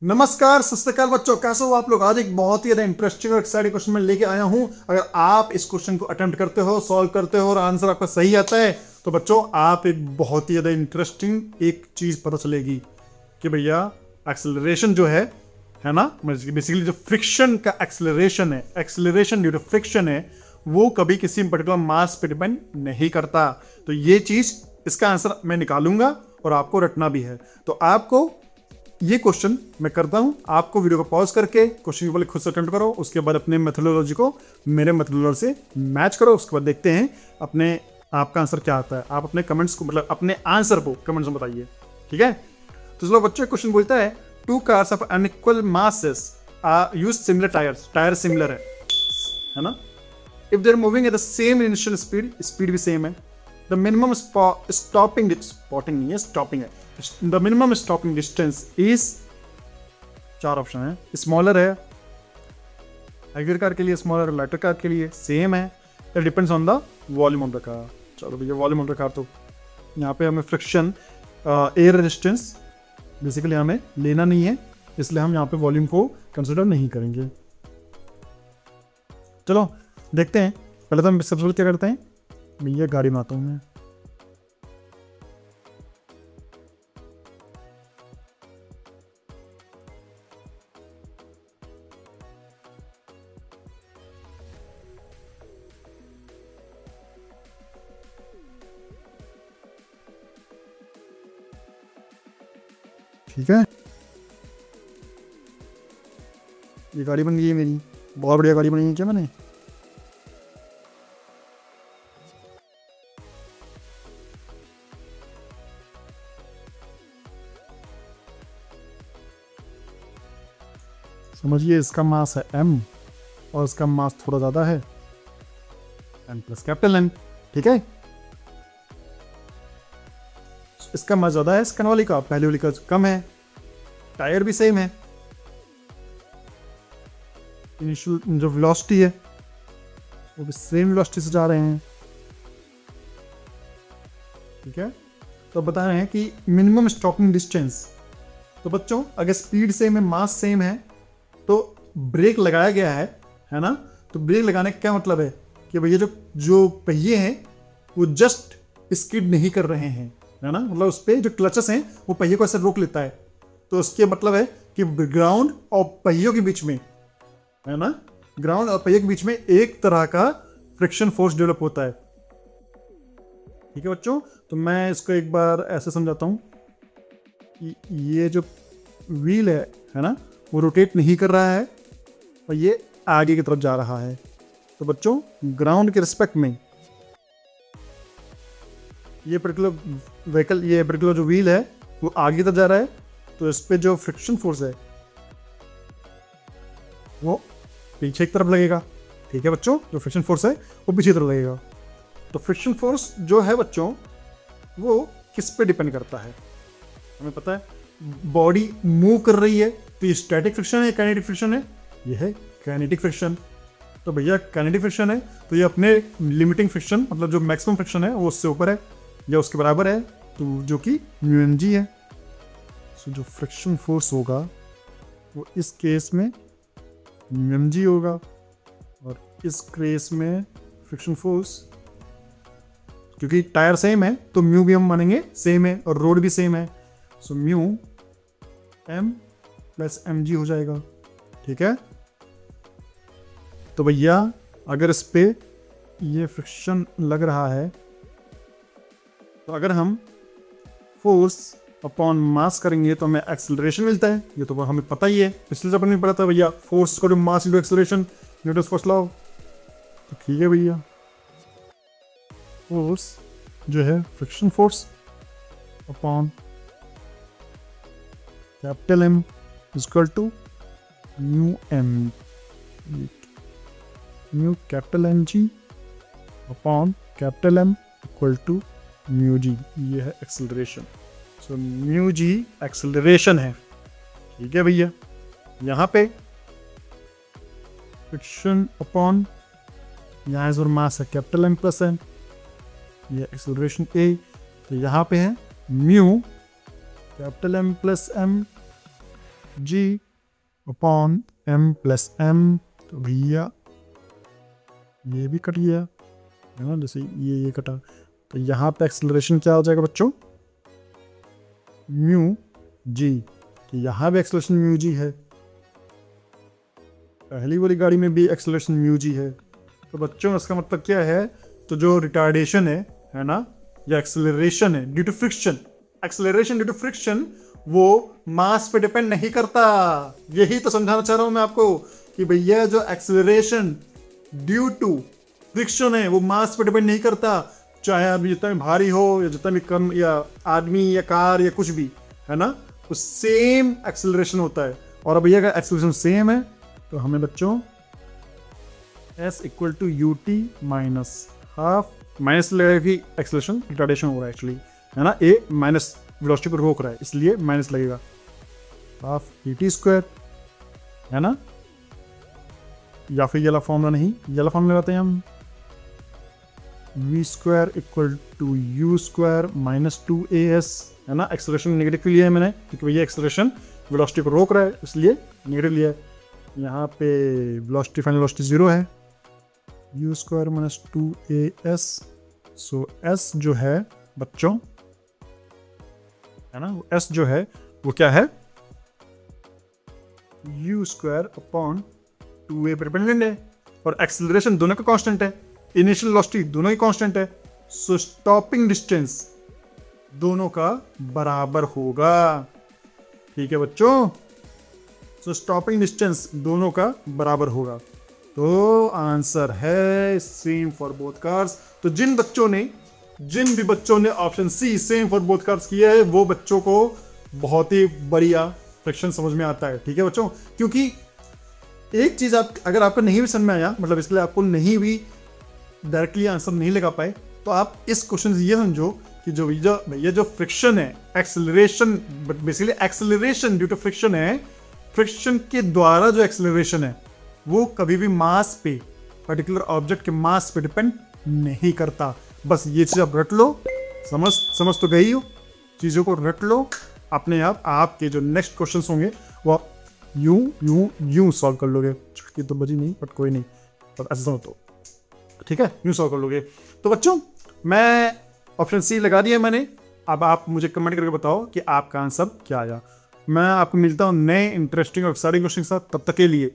नमस्कार, सत श्री अकाल बच्चों, कैसे हो आप लोग। आज एक बहुत ही ज्यादा इंटरेस्टिंग और एक्साइटिंग क्वेश्चन मैं लेके आया हूं। अगर आप इस क्वेश्चन को अटेम्प्ट करते हो, सॉल्व करते हो और आंसर आपका सही आता है तो बच्चों आप एक बहुत ही ज्यादा इंटरेस्टिंग एक चीज पता चलेगी कि भैया एक्सेलरेशन जो है ना, बेसिकली जो फ्रिक्शन का एक्सेलरेशन ड्यू टू फ्रिक्शन है, वो कभी किसी पर्टिकुलर मास पे डिपेंड नहीं करता। तो ये चीज, इसका आंसर मैं निकालूंगा और आपको रटना भी है। तो आपको ये क्वेश्चन मैं करता हूं, आपको वीडियो को पॉज करके क्वेश्चन के पहले खुद से अटेम्प्ट करो, उसके बाद अपने मेथोडोलॉजी को मेरे मेथोडोलॉजी से मैच करो, उसके बाद देखते हैं अपने आपका आंसर क्या आता है। आप अपने कमेंट्स को, मतलब अपने आंसर को कमेंट्स में बताइए, ठीक है। तो चलो बच्चों, क्वेश्चन बोलता है two cars of unequal masses use similar tyres, tyre similar है ना। If they are moving at the same initial speed, speed भी सेम है, द मिनिमम स्टॉपिंग स्पॉटिंग नहीं है, स्टॉपिंग है। The minimum stopping distance is, चार option है, smaller है, हेवियर कार के लिए स्मॉलर, लाइटर कार के लिए सेम है, it depends on the volume of the car. चलो भैया, वॉल्यूम ऑफ द कार, तो यहाँ पे हमें फ्रिक्शन एयर रेजिस्टेंस बेसिकली हमें लेना नहीं है, इसलिए हम यहाँ पे वॉल्यूम को कंसिडर नहीं करेंगे। चलो देखते हैं। पहले तो हम सबसे पहले क्या करते हैं, भैया गाड़ी बनाता हूँ मैं। ठीक है, ये गाड़ी बन गई है मेरी, बहुत बढ़िया गाड़ी बनी है क्या मैंने। समझिए, इसका मास है m और इसका मास थोड़ा ज़्यादा है, m प्लस कैपिटल N, ठीक है। इसका मास ज़्यादा है सेकंड वाली का, पहले वाली का कम है, टायर भी सेम है, इनिशियल जो वेलोसिटी है वो भी सेम वेलोसिटी से जा रहे हैं, ठीक है। तो बता रहे हैं कि मिनिमम स्टॉपिंग डिस्टेंस, तो बच्चों अगर स्पीड सेम है, मास सेम है, तो ब्रेक लगाया गया है ना। तो ब्रेक लगाने का क्या मतलब है कि भैया जो पहिए हैं वो जस्ट स्किड नहीं कर रहे हैं, है ना, मतलब उस पर जो क्लचेस हैं वो पहिए को ऐसे रोक लेता है। तो उसके मतलब है कि ग्राउंड और पहियों के बीच में, है ना, ग्राउंड और पहियों के बीच में एक तरह का फ्रिक्शन फोर्स डेवलप होता है, ठीक है बच्चों। तो मैं इसको एक बार ऐसे समझाता हूँ कि ये जो व्हील है ना, वो रोटेट नहीं कर रहा है और ये आगे की तरफ जा रहा है। तो बच्चों ग्राउंड के रिस्पेक्ट में ये पर्टिकुलर व्हीकल, ये पर्टिकुलर जो व्हील है वो आगे की तरफ जा रहा है, तो इस पे जो फ्रिक्शन फोर्स है वो पीछे की तरफ लगेगा, ठीक है बच्चों। जो फ्रिक्शन फोर्स है वो पीछे की तरफ लगेगा। तो फ्रिक्शन फोर्स जो है बच्चों वो किस पे डिपेंड करता है, हमें पता है बॉडी मूव कर रही है, तो ये स्टैटिक फ्रिक्शन है, काइनेटिक फ्रिक्शन है, ये है काइनेटिक फ्रिक्शन। तो भैया काइनेटिक फ्रिक्शन है तो ये अपने लिमिटिंग फ्रिक्शन, मतलब जो मैक्सिमम फ्रिक्शन है वो उससे ऊपर है या उसके बराबर है, तो जो कि μmg है। सो जो फ्रिक्शन फोर्स होगा वो इस केस में μmg होगा और इस केस में फ्रिक्शन फोर्स, क्योंकि टायर सेम है तो म्यू भी हम मानेंगे सेम है और रोड भी सेम है, so mu m plus mg हो जाएगा, ठीक है। तो भैया अगर इस पे ये फ्रिक्शन लग रहा है, तो अगर हम फोर्स अपॉन मास करेंगे तो हमें एक्सेलरेशन मिलता है, ये तो हमें पता ही है, पिछले चैप्टर में पढ़ा था भैया, फोर्स को mass into acceleration, Newton's first law. तो ठीक है भैया, फोर्स जो है friction force upon capital M equal to mu m, mu capital mg upon capital M equal to mu g, ये है acceleration. So mu g acceleration है, ठीक है भैया। यहाँ पे फ्रिक्शन अपॉन, यहाँ इस मास है कैपिटल M प्लस n, ये एक्सेलरेशन A, तो यहाँ पे है mu capital M plus M जी अपॉन एम प्लस एम। तो भैया ये भी कट गया है ना, जैसे ये कटा। तो यहाँ पे एक्सेलरेशन क्या हो जाएगा बच्चों, म्यू जी। कि यहाँ भी एक्सेलरेशन म्यू जी है, पहली वाली गाड़ी में भी एक्सेलरेशन म्यू जी है। तो बच्चों इसका मतलब क्या है, तो जो रिटार्डेशन है ना, या एक्सेलरेशन है due to friction, acceleration due to friction वो मास पे डिपेंड नहीं करता। यही तो समझाना चाह रहा हूं मैं आपको कि भैया जो एक्सेलरेशन ड्यू टू फ्रिक्शन है वो मास पे डिपेंड नहीं करता। चाहे आप जितना भी भारी हो या जितना भी कम, या आदमी या कार या कुछ भी, है ना, तो सेम एक्सेलरेशन होता है। और अब भैया अगर एक्सेलरेशन सेम है तो हमें बच्चों S equal to u t minus half, minus लगेगा कि एक्सेलरेशन रिटार्डेशन हो रहा है एक्चुअली, है ना, ए माइनस वेलोसिटी को रोक रहा है इसलिए माइनस लगेगा, हाफ ई टी स्क्वायर, है ना। या फिर ये वाला फॉर्मूला नहीं, ये वाला फॉर्मूला लगाते हैं हम, v square equal to u square minus 2as, है ना। एक्सेलरेशन नेगेटिव लिया है मैंने क्योंकि भैया एक्सेलरेशन वेलोसिटी को रोक रहा है इसलिए नेगेटिव लिया है। यहाँ पे वेलोसिटी, फाइनल वेलोसिटी 0 है, you square minus 2as। So s जो है बच्चों, है ना, s जो है वो क्या है, यू स्क्वायर अपॉन 2a पर डिपेंडेंट है, और एक्सेलरेशन दोनों का कांस्टेंट है, इनिशियल वेलोसिटी दोनों ही कांस्टेंट है। सो स्टॉपिंग डिस्टेंस दोनों का बराबर होगा, ठीक है बच्चों। सो स्टॉपिंग डिस्टेंस दोनों का बराबर होगा। तो आंसर है सेम फॉर बोथ कार्स। तो जिन भी बच्चों ने option c same for both cars किया है वो बच्चों को बहुत ही बढ़िया फ्रिक्शन समझ में आता है, ठीक है बच्चों। क्योंकि एक चीज आप, अगर आपको नहीं भी समझ में आया, मतलब इसके लिए आपको नहीं भी डायरेक्टली आंसर नहीं लगा पाए, तो आप इस क्वेश्चन से ये समझो कि जो भैया जो फ्रिक्शन है, acceleration, basically acceleration due to friction है, फ्रिक्शन के द्वारा जो एक्सेलरेशन है वो कभी भी मास पे, पर्टिकुलर ऑब्जेक्ट के मास पे डिपेंड नहीं करता। बस ये चीज आप रट लो, समझ तो गई हो, चीजों को रट लो, अपने आप आपके जो नेक्स्ट क्वेश्चंस होंगे वो आप यूं सॉल्व कर लोगे। छुटकी तो बजी नहीं बट कोई नहीं, पर ऐसा समझ तो, ठीक है, यूं सॉल्व कर लोगे। तो बच्चों मैं ऑप्शन सी लगा दिया मैंने, अब आप मुझे कमेंट करके बताओ कि आपका आंसर क्या आया। मैं आपको मिलता हूं नए इंटरेस्टिंग और एक्साइटिंग क्वेश्चन के साथ, तब तक के लिए